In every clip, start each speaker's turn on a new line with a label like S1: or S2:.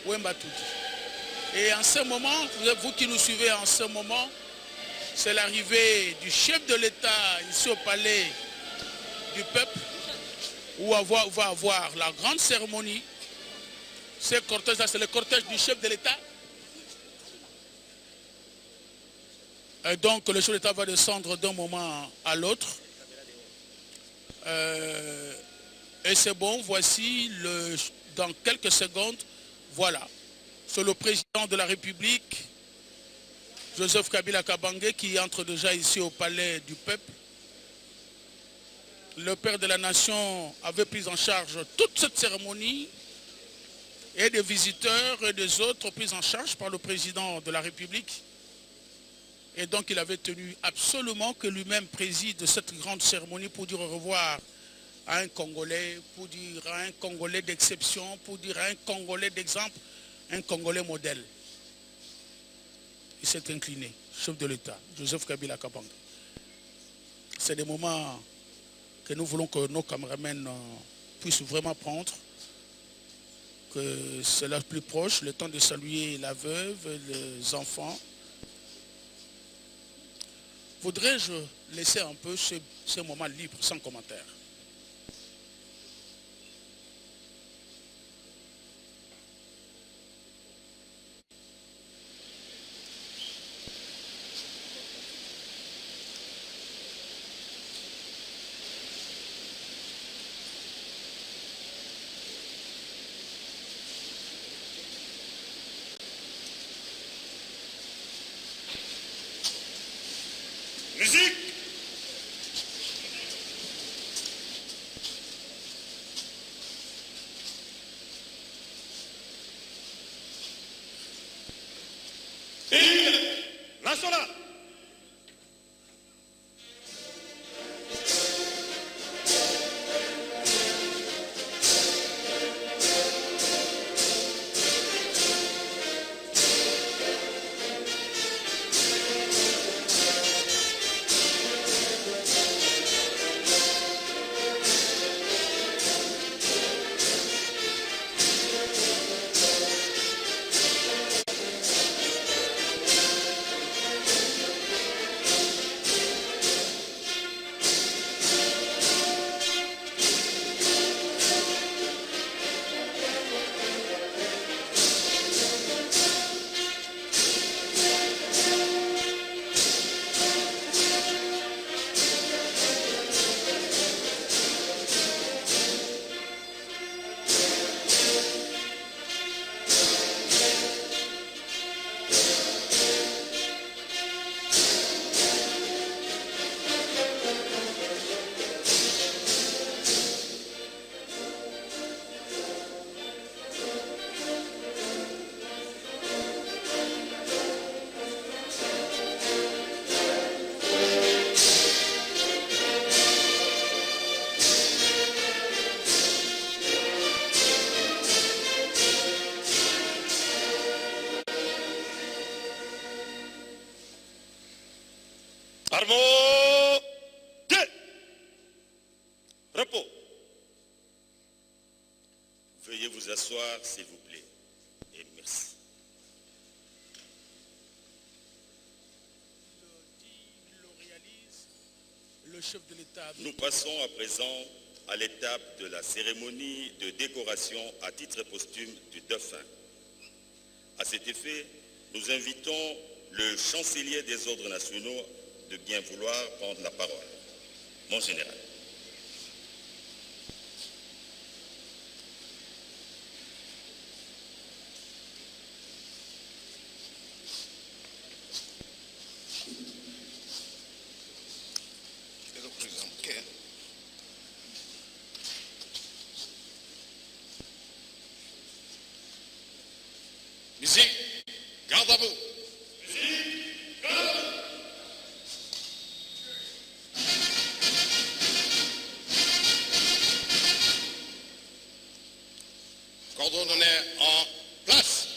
S1: Wemba Tudi. Et en ce moment, vous qui nous suivez en ce moment, c'est l'arrivée du chef de l'État ici au palais du peuple, où on va avoir la grande cérémonie. Ce cortège-là, c'est le cortège du chef de l'État. Et donc le chef de l'État va descendre d'un moment à l'autre. Et c'est bon, voici, dans quelques secondes, voilà. C'est le président de la République, Joseph Kabila Kabange, qui entre déjà ici au palais du peuple. Le père de la nation avait pris en charge toute cette cérémonie et des visiteurs et des autres pris en charge par le président de la République. Et donc il avait tenu absolument que lui-même préside cette grande cérémonie pour dire au revoir à un Congolais, pour dire à un Congolais d'exception, pour dire à un Congolais d'exemple, un Congolais modèle. Il s'est incliné, chef de l'État, Joseph Kabila Kabange. C'est des moments que nous voulons que nos caméramens puissent vraiment prendre, que c'est le plus proche, le temps de saluer la veuve, les enfants. Voudrais-je laisser un peu ce moment libre, sans commentaire?
S2: Musique! Hymne national! Armo 2. Repos. Veuillez vous asseoir, s'il vous plaît. Et merci.
S1: Le chef de l'État.
S2: Nous passons à présent à l'étape de la cérémonie de décoration à titre posthume du dauphin. À cet effet, nous invitons le chancelier des ordres nationaux de bien vouloir prendre la parole. Mon général.
S3: Musique, garde à vous. Cordon d'honneur en place.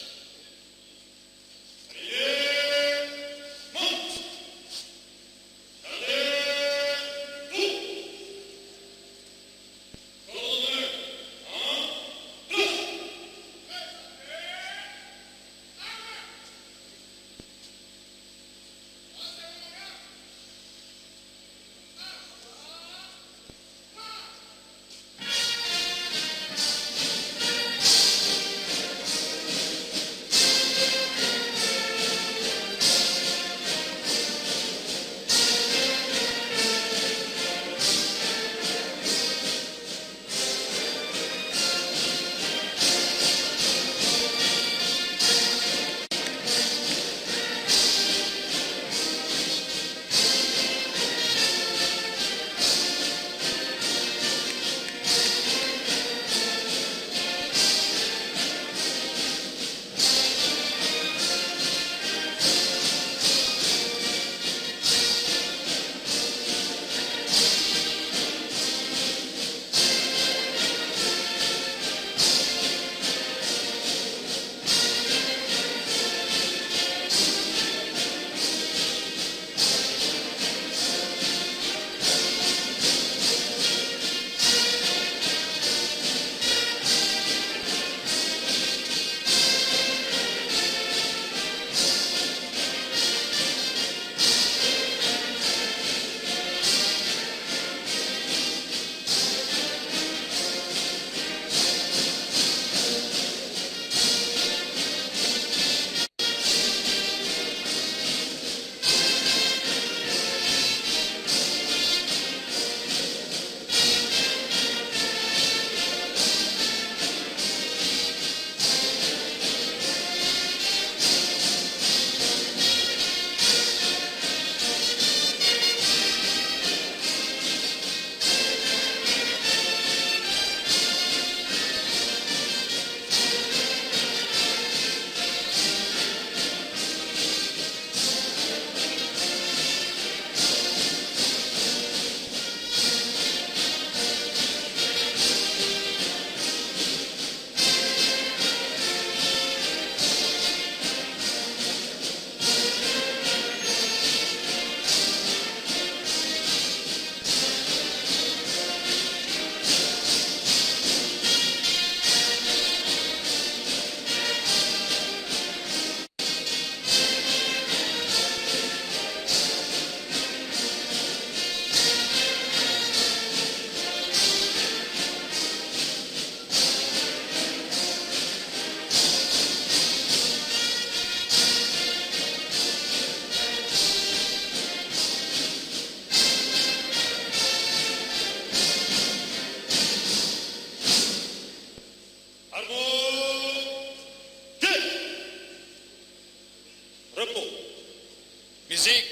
S3: Musique,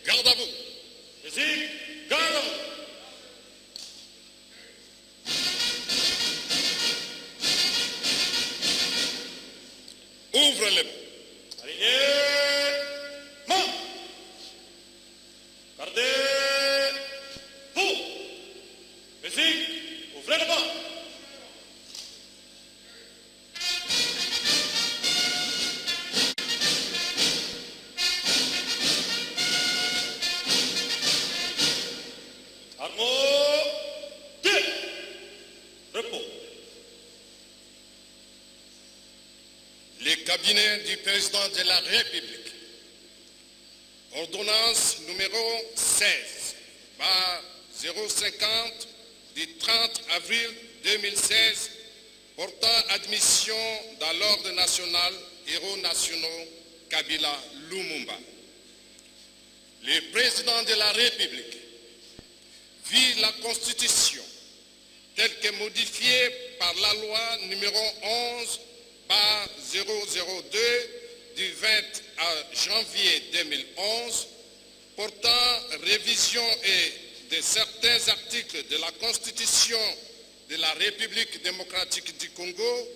S3: garde à vous.
S4: Musique, garde à vous.
S3: Ouvre les mains.
S4: Alignement. Gardez-vous. Musique, ouvrez les mains. Harmonie. Repos.
S3: Le cabinet du président de la République. Ordonnance numéro 16, par 050 du 30 avril 2016 portant admission dans l'ordre national héros nationaux Kabila Lumumba. Le président de la République vit la Constitution telle que modifiée par la loi numéro 11 par 002 du 20 janvier 2011 portant révision de certains articles de la Constitution de la République démocratique du Congo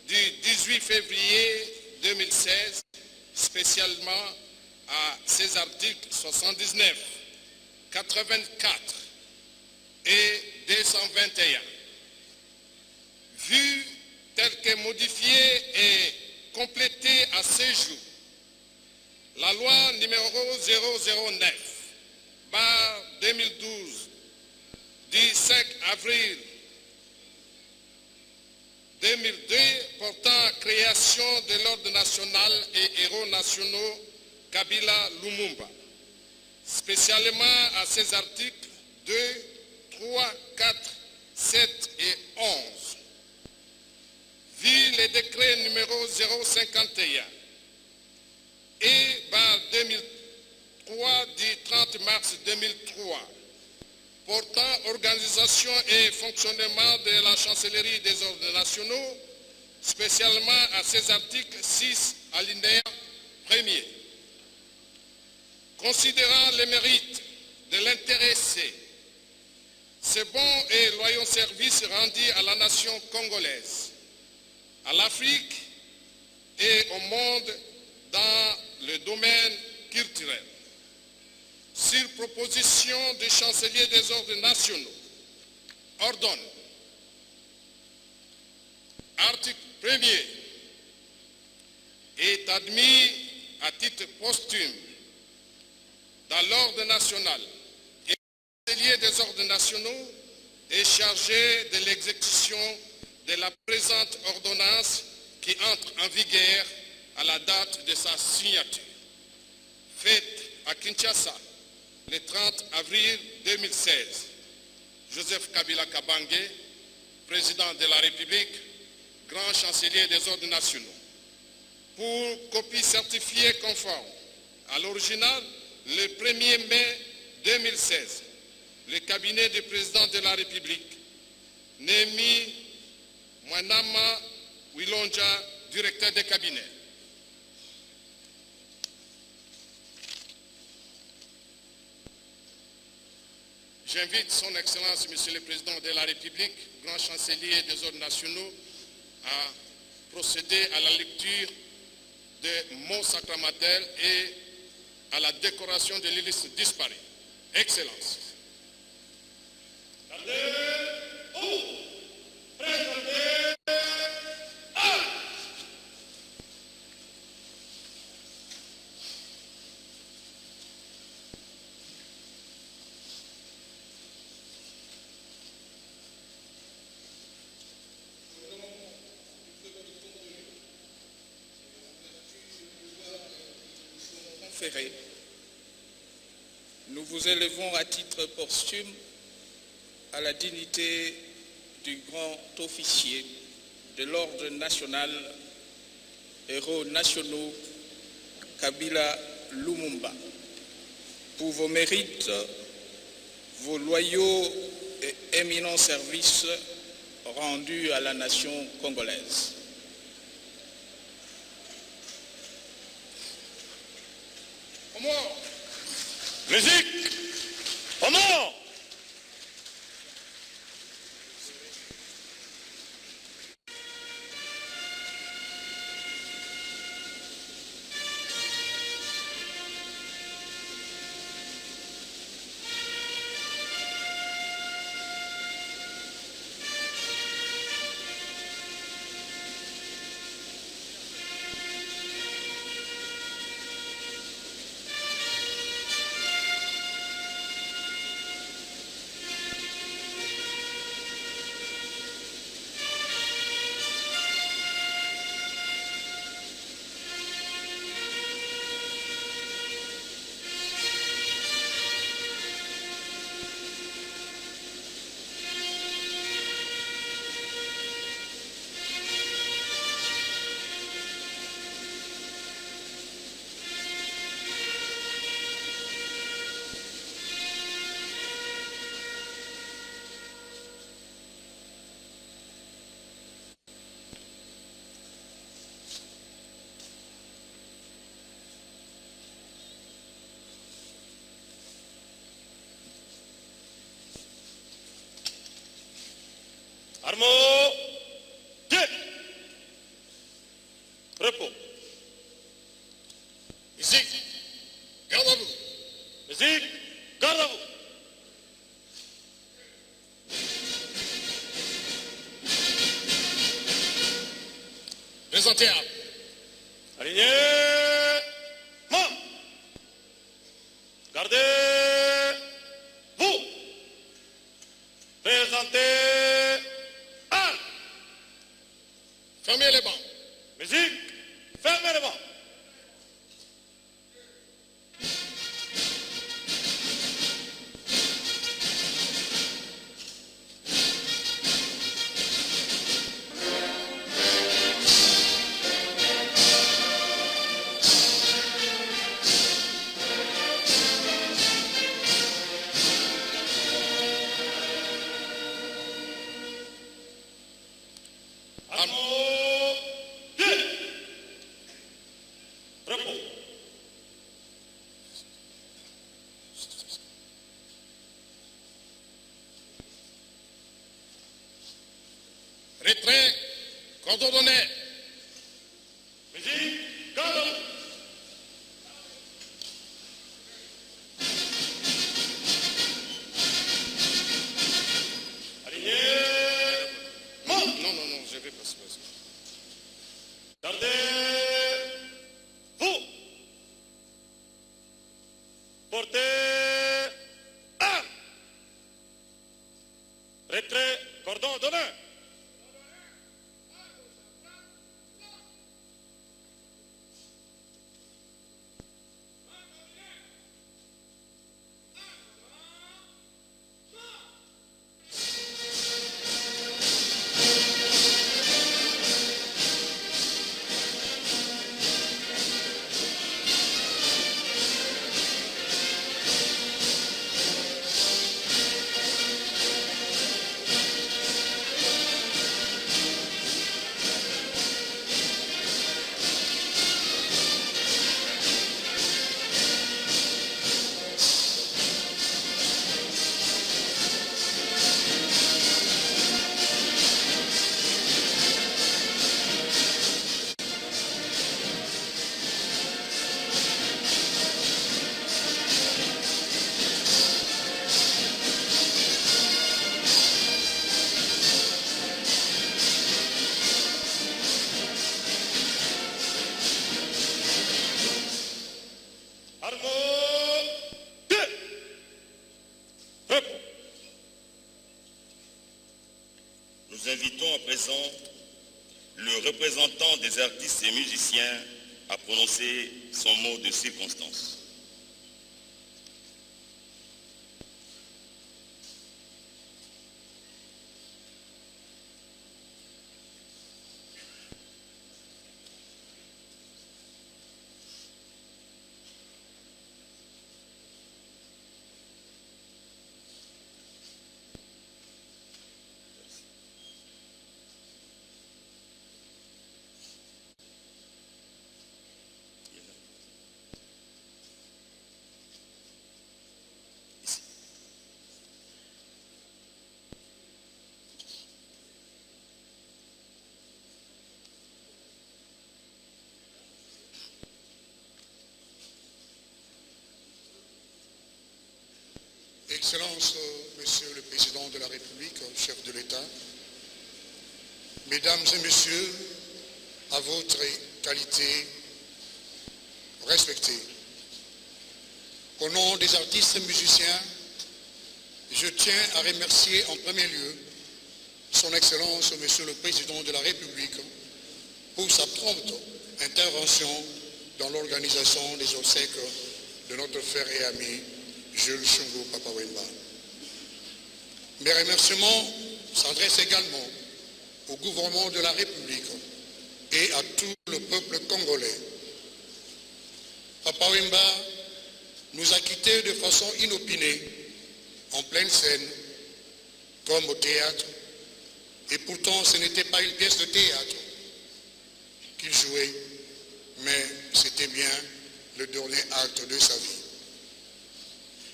S3: du 18 février 2016, spécialement à ses articles 79, 84 et 221. Vu tel que modifié et complété à ce jour, la loi numéro 009 par 2012 du 5 avril 2002 portant création de l'ordre national et héros nationaux Kabila Lumumba, spécialement à ses articles 2, 3, 4, 7 et 11. Vu le décret numéro 051 et par 2003 du 30 mars 2003 portant organisation et fonctionnement de la chancellerie des ordres nationaux, spécialement à ses articles 6 alinéa 1er. Considérant les mérites de l'intéressé, ces bons et loyaux services rendus à la nation congolaise, à l'Afrique et au monde dans le domaine culturel. Sur proposition du chancelier des ordres nationaux, ordonne, article 1er, est admis à titre posthume dans l'ordre national et le chancelier des ordres nationaux est chargé de l'exécution de la présente ordonnance qui entre en vigueur à la date de sa signature. Faite à Kinshasa le 30 avril 2016. Joseph Kabila Kabange, président de la République, grand chancelier des ordres nationaux. Pour copie certifiée conforme à l'original, le 1er mai 2016, le cabinet du président de la République, Némi Mwanama Wilonja, directeur de cabinet. J'invite son Excellence, Monsieur le Président de la République, grand chancelier des ordres nationaux, à procéder à la lecture des mots sacramentels et à la décoration de l'illustre disparu. Excellence.
S1: Nous vous élevons à titre posthume à la dignité du grand officier de l'ordre national, héros nationaux Kabila Lumumba, pour vos mérites, vos loyaux et éminents services rendus à la nation congolaise.
S3: Comment
S4: Musique au mort. Armo, Dieu. Repos.
S3: Musique, garde à vous.
S4: Musique, garde à vous.
S3: Présentez armes.
S4: Aligné. Main. Gardez. Vous. Présentez. Armes.
S3: Fermez les bancs.
S4: Musique, fermez les bancs. Armo, Dieu. Repos.
S3: Retrait, cordon d'honneur.
S4: Musique, garde à vous. Aligné. Main.
S3: Non, non, non, je vais passer.
S4: Gardez. Vous. Portez. Armes. Retrait, cordon d'honneur. Armo, Dieu. Repos.
S2: Nous invitons à présent le représentant des artistes et musiciens à prononcer son mot de circonstance.
S3: Excellences, Monsieur le Président de la République, chef de l'État, Mesdames et Messieurs, à votre qualité respectée. Au nom des artistes et musiciens, je tiens à remercier en premier lieu Son Excellence, Monsieur le Président de la République, pour sa prompte intervention dans l'organisation des obsèques de notre frère et ami Jules Shungu Papa Wemba. Mes remerciements s'adressent également au gouvernement de la République et à tout le peuple congolais. Papa Wemba nous a quittés de façon inopinée, en pleine scène, comme au théâtre, et pourtant ce n'était pas une pièce de théâtre qu'il jouait, mais c'était bien le dernier acte de sa vie.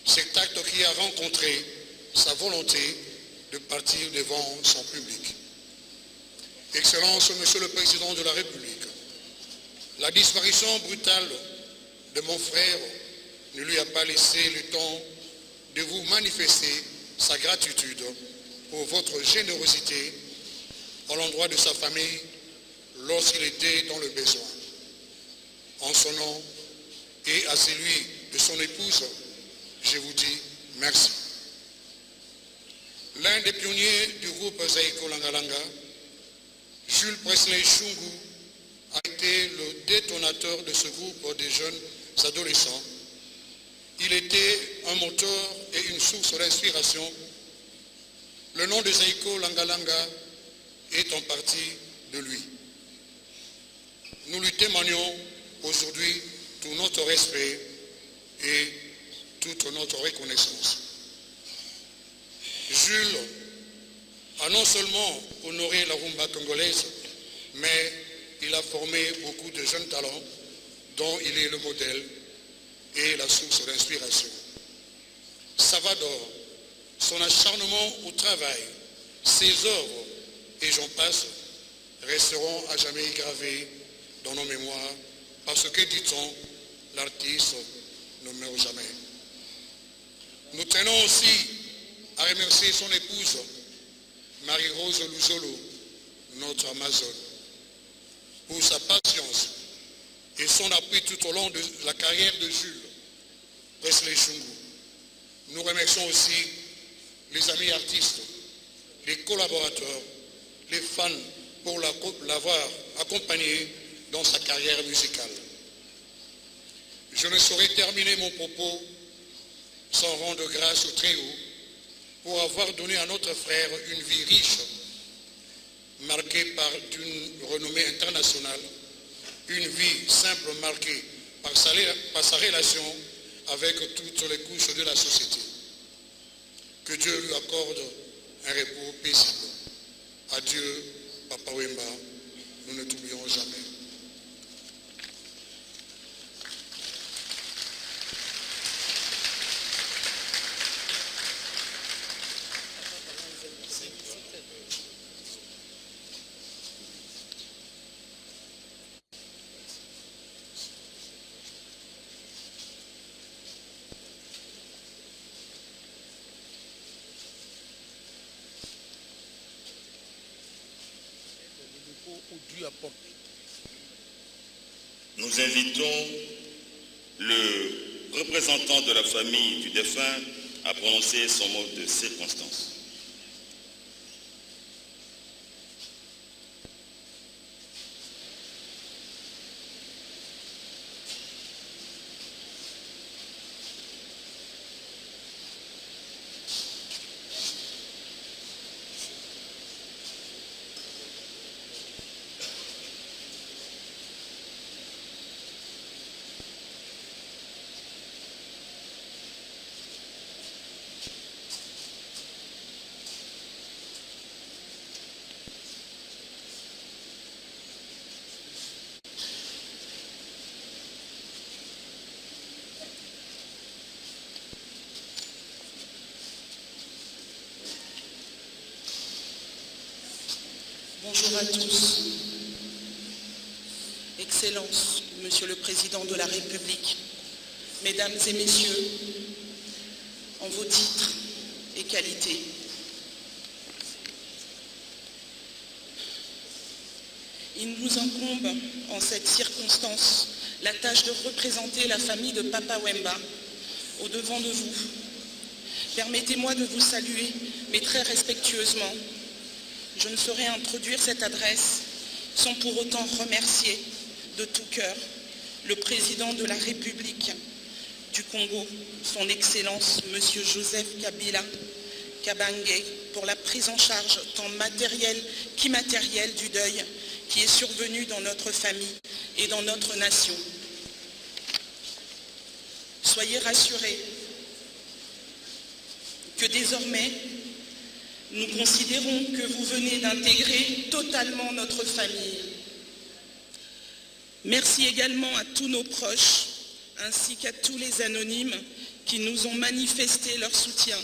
S3: Cet acte qui a rencontré sa volonté de partir devant son public. Excellence, Monsieur le Président de la République, la disparition brutale de mon frère ne lui a pas laissé le temps de vous manifester sa gratitude pour votre générosité à l'endroit de sa famille lorsqu'il était dans le besoin. En son nom et à celui de son épouse, je vous dis merci. L'un des pionniers du groupe Zaïko Langalanga, Jules Presley Shungu, a été le détonateur de ce groupe de jeunes adolescents. Il était un moteur et une source d'inspiration. Le nom de Zaïko Langalanga est en partie de lui. Nous lui témoignons aujourd'hui tout notre respect et toute notre reconnaissance. Jules a non seulement honoré la rumba congolaise, mais il a formé beaucoup de jeunes talents dont il est le modèle et la source d'inspiration. Salvador, son acharnement au travail, ses œuvres, et j'en passe, resteront à jamais gravés dans nos mémoires, parce que, dit-on, l'artiste ne meurt jamais. Nous tenons aussi à remercier son épouse, Marie-Rose Luzolo, notre Amazone, pour sa patience et son appui tout au long de la carrière de Jules Presley Shungu. Nous remercions aussi les amis artistes, les collaborateurs, les fans pour l'avoir accompagné dans sa carrière musicale. Je ne saurais terminer mon propos sans rendre grâce au Très-Haut pour avoir donné à notre frère une vie riche, marquée par une renommée internationale, une vie simple marquée par sa relation avec toutes les couches de la société. Que Dieu lui accorde un repos paisible. Adieu, Papa Wemba, nous ne t'oublions jamais.
S2: Nous invitons le représentant de la famille du défunt à prononcer son mot de circonstance.
S5: Bonjour à tous. Excellence, Monsieur le Président de la République, Mesdames et Messieurs, en vos titres, et qualité. Il nous incombe en cette circonstance la tâche de représenter la famille de Papa Wemba au-devant de vous. Permettez-moi de vous saluer, mais très respectueusement. Je ne saurais introduire cette adresse sans pour autant remercier de tout cœur le président de la République du Congo, son Excellence Monsieur Joseph Kabila Kabange, pour la prise en charge tant matérielle qu'immatérielle du deuil qui est survenu dans notre famille et dans notre nation. Soyez rassurés que désormais, nous considérons que vous venez d'intégrer totalement notre famille. Merci également à tous nos proches, ainsi qu'à tous les anonymes qui nous ont manifesté leur soutien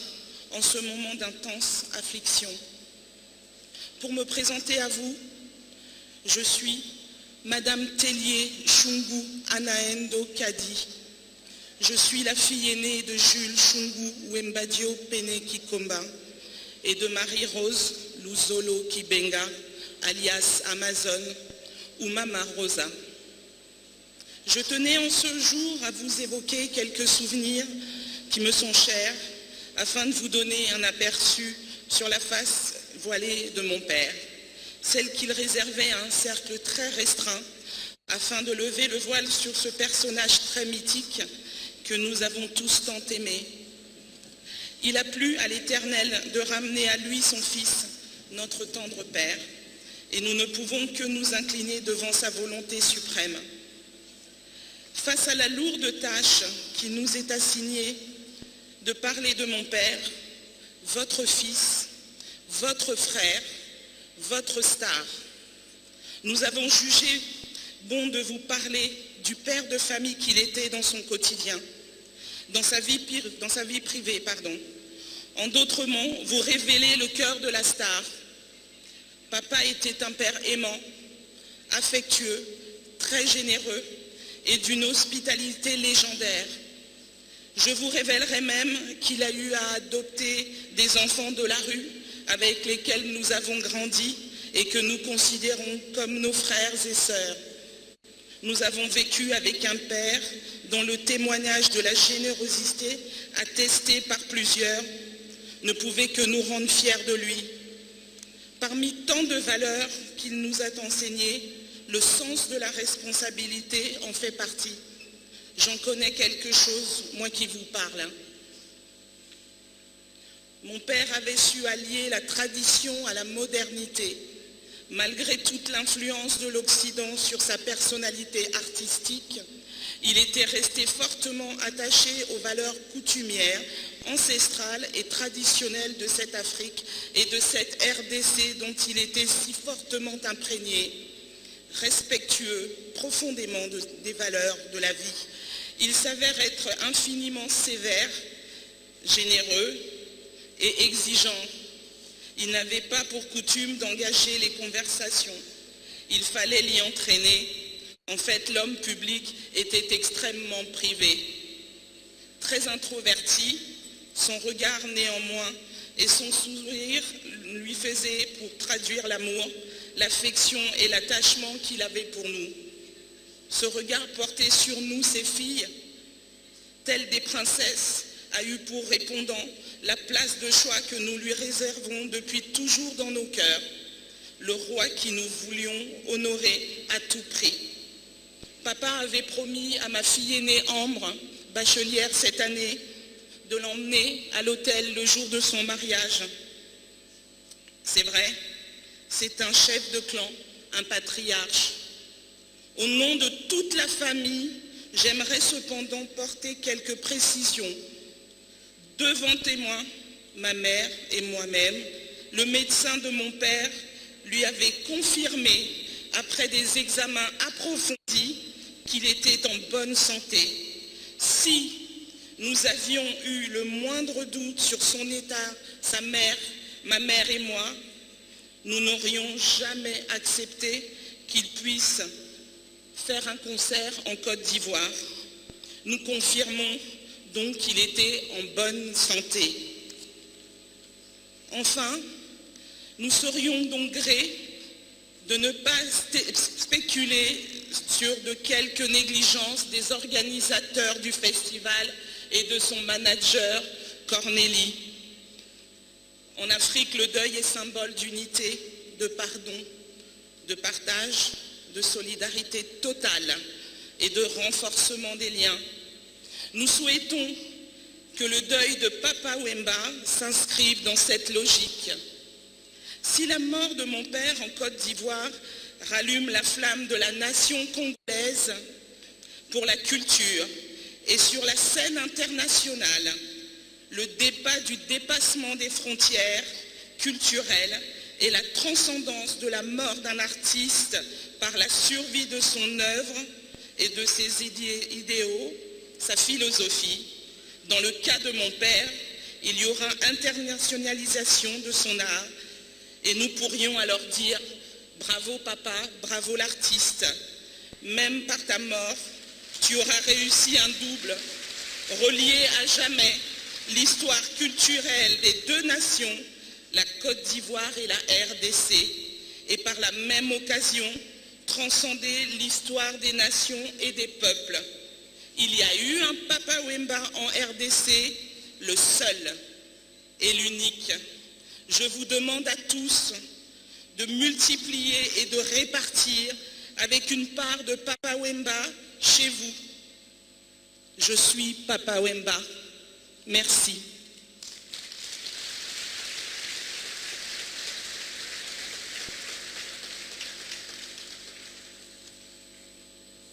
S5: en ce moment d'intense affliction. Pour me présenter à vous, je suis Madame Tellier Chungu Anaendo Kadi. Je suis la fille aînée de Jules Chungu Wembadio Pene Kikomba et de Marie-Rose Luzolo Kibenga, alias Amazon ou Mama Rosa. Je tenais en ce jour à vous évoquer quelques souvenirs qui me sont chers afin de vous donner un aperçu sur la face voilée de mon père, celle qu'il réservait à un cercle très restreint afin de lever le voile sur ce personnage très mythique que nous avons tous tant aimé. Il a plu à l'Éternel de ramener à lui son Fils, notre tendre Père, et nous ne pouvons que nous incliner devant sa volonté suprême. Face à la lourde tâche qui nous est assignée de parler de mon Père, votre Fils, votre frère, votre star, nous avons jugé bon de vous parler du père de famille qu'il était dans son quotidien, dans sa vie privée. En d'autres mots, vous révélez le cœur de la star. Papa était un père aimant, affectueux, très généreux et d'une hospitalité légendaire. Je vous révélerai même qu'il a eu à adopter des enfants de la rue avec lesquels nous avons grandi et que nous considérons comme nos frères et sœurs. Nous avons vécu avec un père dont le témoignage de la générosité, attesté par plusieurs, ne pouvait que nous rendre fiers de lui. Parmi tant de valeurs qu'il nous a enseignées, le sens de la responsabilité en fait partie. J'en connais quelque chose, moi qui vous parle. Mon père avait su allier la tradition à la modernité. Malgré toute l'influence de l'Occident sur sa personnalité artistique, il était resté fortement attaché aux valeurs coutumières, ancestrales et traditionnelles de cette Afrique et de cette RDC dont il était si fortement imprégné, respectueux profondément des valeurs de la vie. Il s'avère être infiniment sévère, généreux et exigeant. Il n'avait pas pour coutume d'engager les conversations. Il fallait l'y entraîner. En fait, l'homme public était extrêmement privé. Très introverti, son regard néanmoins et son sourire lui faisaient pour traduire l'amour, l'affection et l'attachement qu'il avait pour nous. Ce regard porté sur nous, ses filles, telles des princesses, a eu pour répondant la place de choix que nous lui réservons depuis toujours dans nos cœurs, le roi qui nous voulions honorer à tout prix. Papa avait promis à ma fille aînée Ambre, bachelière cette année, de l'emmener à l'hôtel le jour de son mariage. C'est vrai, c'est un chef de clan, un patriarche. Au nom de toute la famille, j'aimerais cependant porter quelques précisions. Devant témoins, ma mère et moi-même, le médecin de mon père lui avait confirmé, après des examens approfondis, qu'il était en bonne santé. Si nous avions eu le moindre doute sur son état, sa mère, ma mère et moi, nous n'aurions jamais accepté qu'il puisse faire un concert en Côte d'Ivoire. Nous confirmons donc qu'il était en bonne santé. Enfin, nous serions donc grés de ne pas spéculer sur de quelques négligences des organisateurs du festival et de son manager, Cornélie. En Afrique, le deuil est symbole d'unité, de pardon, de partage, de solidarité totale et de renforcement des liens. Nous souhaitons que le deuil de Papa Wemba s'inscrive dans cette logique. Si la mort de mon père en Côte d'Ivoire rallume la flamme de la nation congolaise pour la culture et sur la scène internationale, le débat du dépassement des frontières culturelles et la transcendance de la mort d'un artiste par la survie de son œuvre et de ses idéaux, sa philosophie. Dans le cas de mon père, il y aura internationalisation de son art et nous pourrions alors dire « Bravo papa, bravo l'artiste ». Même par ta mort, tu auras réussi un double, relié à jamais l'histoire culturelle des deux nations, la Côte d'Ivoire et la RDC, et par la même occasion, transcender l'histoire des nations et des peuples. Il y a eu un Papa Wemba en RDC, le seul et l'unique. Je vous demande à tous de multiplier et de répartir avec une part de Papa Wemba chez vous. Je suis Papa Wemba. Merci.